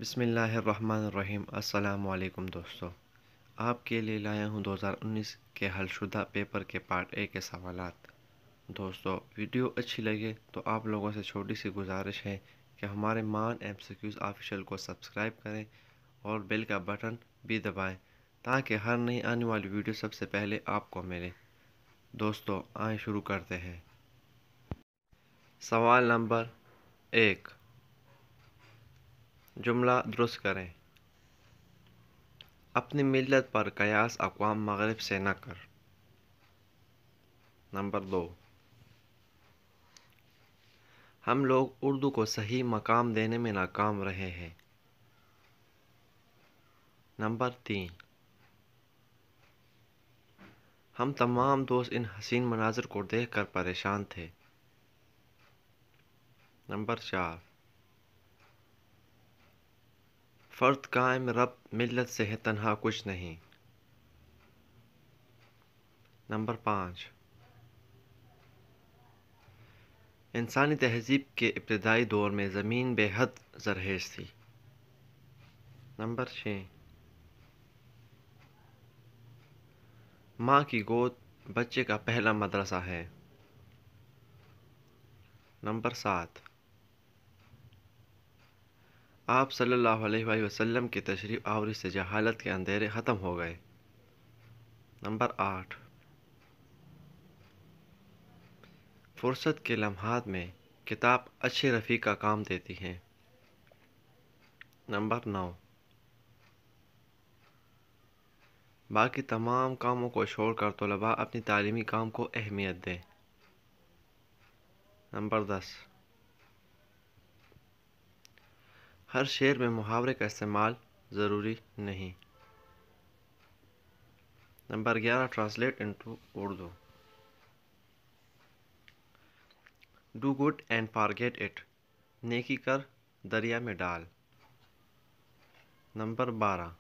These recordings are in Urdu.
بسم اللہ الرحمن الرحیم۔ السلام علیکم دوستو، آپ کے لیے لایا ہوں 2019 کے حل شدہ پیپر کے پارٹ اے کے سوالات۔ دوستو، ویڈیو اچھی لگے تو آپ لوگوں سے چھوٹی سی گزارش ہے کہ ہمارے مان MCQs آفیشیل کو سبسکرائب کریں اور بیل کا بٹن بھی دبائیں تاکہ ہر نئی آنے والی ویڈیو سب سے پہلے آپ کو ملے۔ دوستو، آئیں شروع کرتے ہیں۔ سوال نمبر 1، جملہ درست کریں۔ اپنی ملت پر قیاس اقوام مغرب سے نہ کر۔ نمبر 2، ہم لوگ اردو کو صحیح مقام دینے میں ناکام رہے ہیں۔ نمبر 3، ہم تمام دوست ان حسین مناظر کو دیکھ کر پریشان تھے۔ نمبر 4، فرد قائم رب ملت سے ہے تنہا کچھ نہیں۔ نمبر 5، انسانی تہذیب کے ابتدائی دور میں زمین بے حد زرخیز تھی۔ نمبر 6، ماں کی گود بچے کا پہلا مدرسہ ہے۔ نمبر 7، آپ صلی اللہ علیہ وآلہ وسلم کی تشریف آوری سے جہالت کے اندھیرے ختم ہو گئے۔ نمبر 8، فرصت کے لمحات میں کتاب اچھے رفیق کا کام دیتی ہے۔ نمبر 9، باقی تمام کاموں کو چھوڑ کر طلباء اپنی تعلیمی کام کو اہمیت دیں۔ نمبر 10، ہر شعر میں محاورے کا استعمال ضروری نہیں۔ Number 11، translate into Urdu. Do good and forget it, نیکی کر دریا میں ڈال۔ Number 12،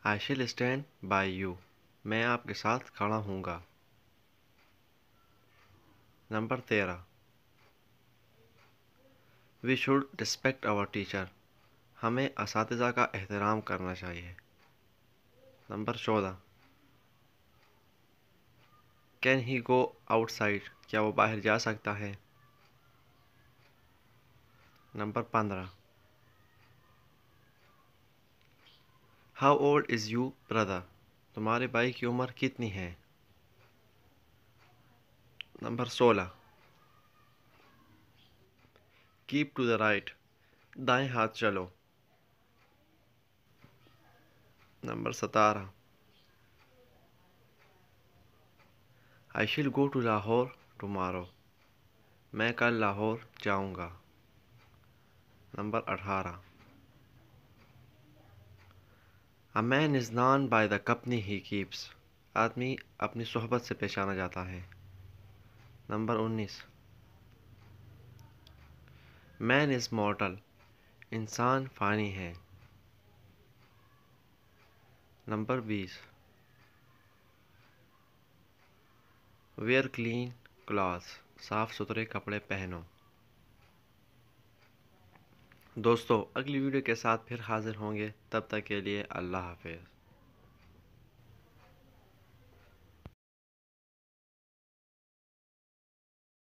I shall stand by you، میں آپ کے ساتھ کھڑا ہوں گا۔ Number 13، We should respect our teacher، ہمیں اساتذہ کا احترام کرنا چاہیے۔ Number 14، Can he go outside، کیا وہ باہر جا سکتا ہے۔ Number 15، How old is your brother، تمہارے بھائی کی عمر کتنی ہے۔ Number 16، Keep to the right، دائیں ہاتھ چلو۔ Number 17، I shall go to Lahore tomorrow، میں کل لاہور جاؤں گا۔ Number 18، A man is known by the company he keeps، آدمی اپنی صحبت سے پہچانا جاتا ہے۔ نمبر 19، Man is mortal، انسان فانی ہے۔ نمبر 20، Wear clean clothes، صاف ستھرے کپڑے پہنو۔ دوستو، اگلی ویڈیو کے ساتھ پھر حاضر ہوں گے، تب تک کے لیے اللہ حافظ۔